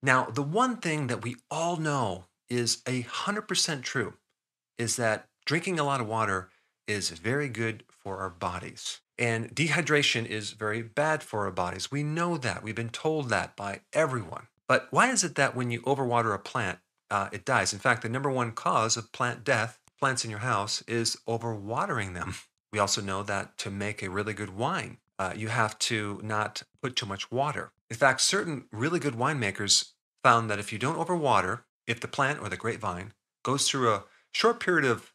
Now, the one thing that we all know is 100% true is that drinking a lot of water is very good for our bodies. And dehydration is very bad for our bodies. We know that. We've been told that by everyone. But why is it that when you overwater a plant, it dies? In fact, the number one cause of plant death, plants in your house, is overwatering them. We also know that to make a really good wine, you have to not put too much water. In fact, certain really good winemakers found that if you don't overwater, if the plant or the grapevine goes through a short period of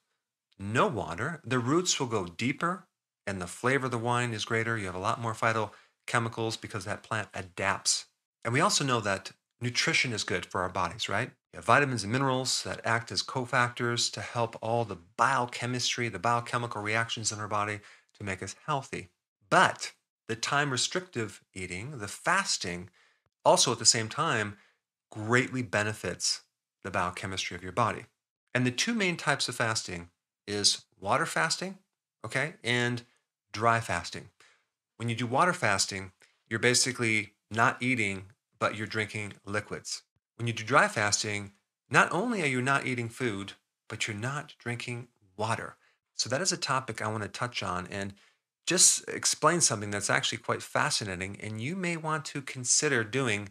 no water, the roots will go deeper and the flavor of the wine is greater. You have a lot more phytochemicals because that plant adapts. And we also know that nutrition is good for our bodies, right? You have vitamins and minerals that act as cofactors to help all the biochemistry, the biochemical reactions in our body to make us healthy. But the time restrictive eating, the fasting, also at the same time greatly benefits the biochemistry of your body. And the two main types of fasting is water fasting, okay, and dry fasting. When you do water fasting, you're basically not eating, but you're drinking liquids. When you do dry fasting, not only are you not eating food, but you're not drinking water. So that is a topic I want to touch on and just explain something that's actually quite fascinating. And you may want to consider doing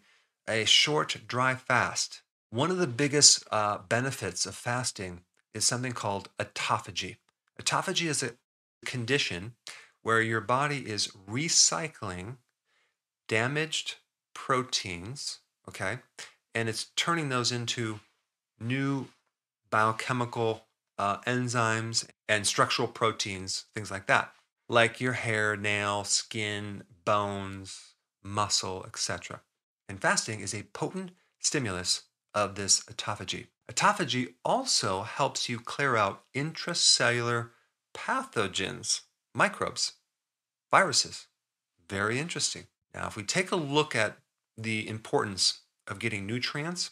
a short dry fast. One of the biggest benefits of fasting is something called autophagy. Autophagy is a condition where your body is recycling damaged proteins, okay, and it's turning those into new biochemical enzymes and structural proteins, things like that, like your hair, nail, skin, bones, muscle, etc. And fasting is a potent stimulus of this autophagy. Autophagy also helps you clear out intracellular pathogens, microbes, viruses. Very interesting. Now, if we take a look at the importance of getting nutrients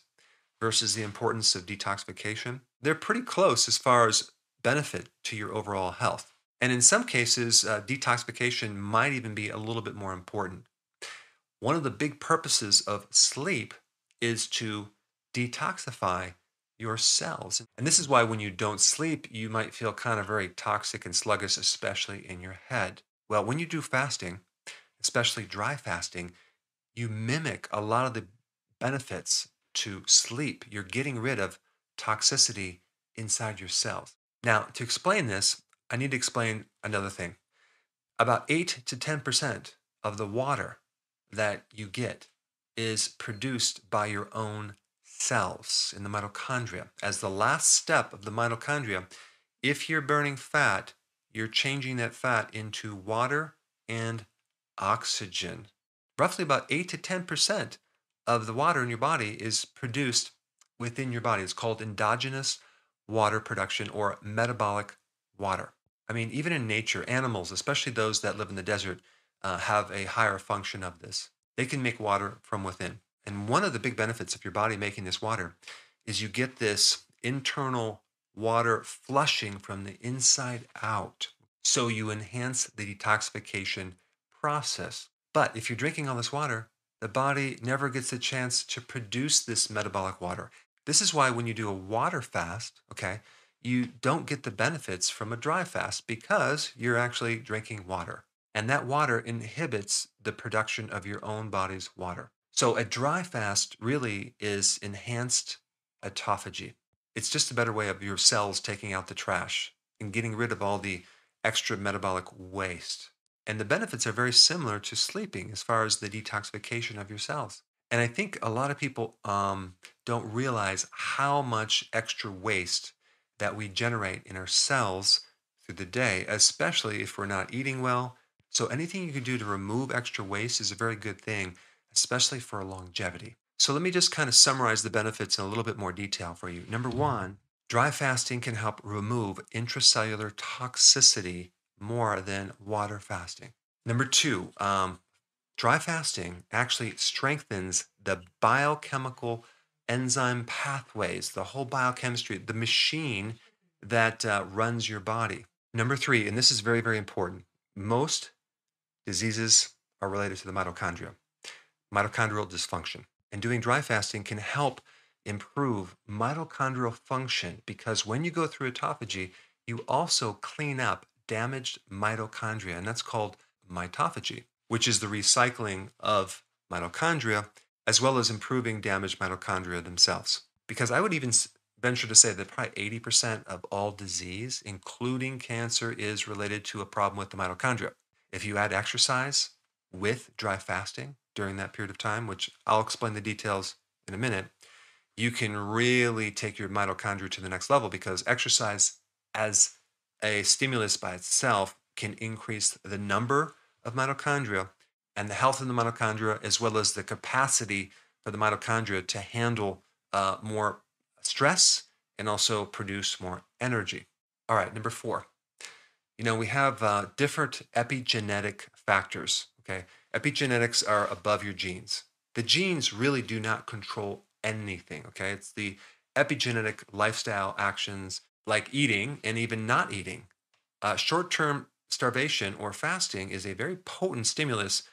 versus the importance of detoxification, they're pretty close as far as benefit to your overall health. And in some cases, detoxification might even be a little bit more important. One of the big purposes of sleep is to detoxify your cells. And this is why when you don't sleep, you might feel kind of very toxic and sluggish, especially in your head. Well, when you do fasting, especially dry fasting, you mimic a lot of the benefits to sleep. You're getting rid of toxicity inside your cells. Now, to explain this, I need to explain another thing. About 8 to 10% of the water that you get is produced by your own cells in the mitochondria. As the last step of the mitochondria, if you're burning fat, you're changing that fat into water and oxygen. Roughly about 8 to 10% of the water in your body is produced within your body. It's called endogenous water production or metabolic water. I mean, even in nature, animals, especially those that live in the desert, have a higher function of this. They can make water from within. And one of the big benefits of your body making this water is you get this internal water flushing from the inside out. So you enhance the detoxification process. But if you're drinking all this water, the body never gets a chance to produce this metabolic water. This is why when you do a water fast, okay, you don't get the benefits from a dry fast because you're actually drinking water. And that water inhibits the production of your own body's water. So a dry fast really is enhanced autophagy. It's just a better way of your cells taking out the trash and getting rid of all the extra metabolic waste. And the benefits are very similar to sleeping as far as the detoxification of your cells. And I think a lot of people don't realize how much extra waste that we generate in our cells through the day, especially if we're not eating well. So anything you can do to remove extra waste is a very good thing, especially for longevity. So let me just kind of summarize the benefits in a little bit more detail for you. Number one, dry fasting can help remove intracellular toxicity more than water fasting. Number two, dry fasting actually strengthens the biochemical enzyme pathways, the whole biochemistry, the machine that runs your body. Number three, and this is very, very important, most diseases are related to the mitochondria, mitochondrial dysfunction. And doing dry fasting can help improve mitochondrial function because when you go through autophagy, you also clean up damaged mitochondria, and that's called mitophagy, which is the recycling of mitochondria, as well as improving damaged mitochondria themselves. Because I would even venture to say that probably 80% of all disease, including cancer, is related to a problem with the mitochondria. If you add exercise with dry fasting during that period of time, which I'll explain the details in a minute, you can really take your mitochondria to the next level because exercise as a stimulus by itself can increase the number of mitochondria and the health of the mitochondria, as well as the capacity for the mitochondria to handle more stress and also produce more energy. All right, number 4. We have different epigenetic factors. Okay, epigenetics are above your genes. The genes really do not control anything. Okay, it's the epigenetic lifestyle actions like eating and even not eating. Short-term starvation or fasting is a very potent stimulus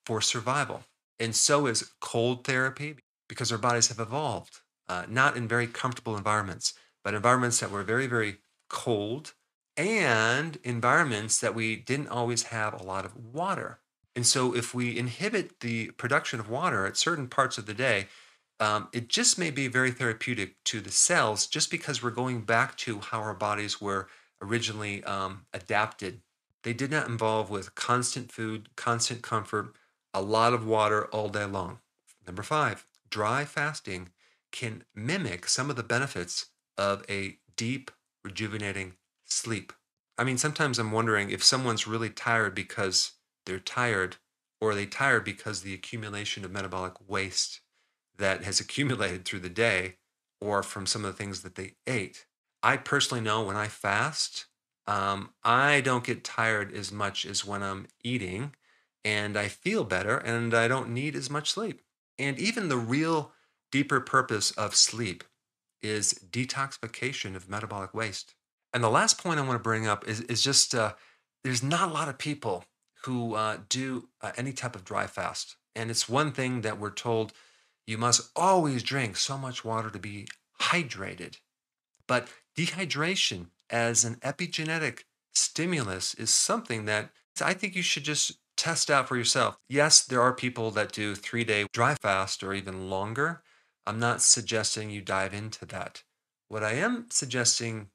for survival. And so is cold therapy because our bodies have evolved, not in very comfortable environments, but environments that were very, very cold and environments that we didn't always have a lot of water. And so if we inhibit the production of water at certain parts of the day, it just may be very therapeutic to the cells just because we're going back to how our bodies were originally adapted. They did not involve with constant food, constant comfort, a lot of water all day long. Number 5, dry fasting can mimic some of the benefits of a deep, rejuvenating sleep. I mean, sometimes I'm wondering if someone's really tired because they're tired, or are they tired because the accumulation of metabolic waste that has accumulated through the day or from some of the things that they ate. I personally know when I fast, I don't get tired as much as when I'm eating, and I feel better and I don't need as much sleep. And even the real deeper purpose of sleep is detoxification of metabolic waste. And the last point I want to bring up is just there's not a lot of people who do any type of dry fast. And it's one thing that we're told you must always drink so much water to be hydrated. But dehydration as an epigenetic stimulus is something that I think you should just test out for yourself. Yes, there are people that do 3-day dry fast or even longer. I'm not suggesting you dive into that. What I am suggesting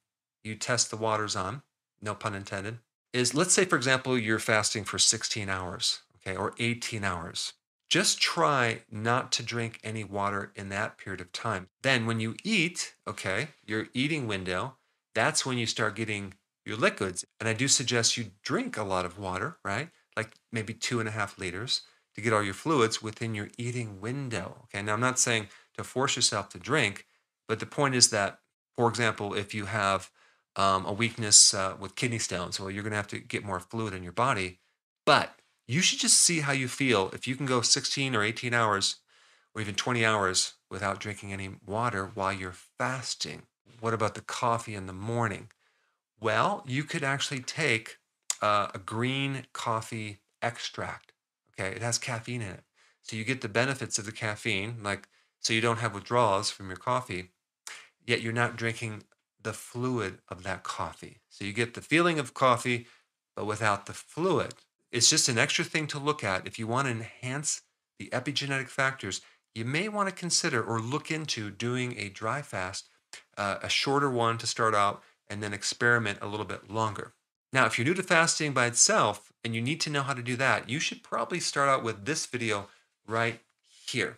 you test the waters on, no pun intended, is let's say, for example, you're fasting for 16 hours, okay, or 18 hours. Just try not to drink any water in that period of time. Then when you eat, okay, your eating window, that's when you start getting your liquids. And I do suggest you drink a lot of water, right? Like maybe 2.5 liters to get all your fluids within your eating window. Okay, now I'm not saying to force yourself to drink, but the point is that, for example, if you have a weakness with kidney stones, well, you're going to have to get more fluid in your body. But you should just see how you feel if you can go 16 or 18 hours or even 20 hours without drinking any water while you're fasting. What about the coffee in the morning? Well, you could actually take a green coffee extract. Okay, it has caffeine in it. So you get the benefits of the caffeine, like so you don't have withdrawals from your coffee, yet you're not drinking the fluid of that coffee. So you get the feeling of coffee, but without the fluid. It's just an extra thing to look at. If you want to enhance the epigenetic factors, you may want to consider or look into doing a dry fast, a shorter one to start out, and then experiment a little bit longer. Now, if you're new to fasting by itself and you need to know how to do that, you should probably start out with this video right here.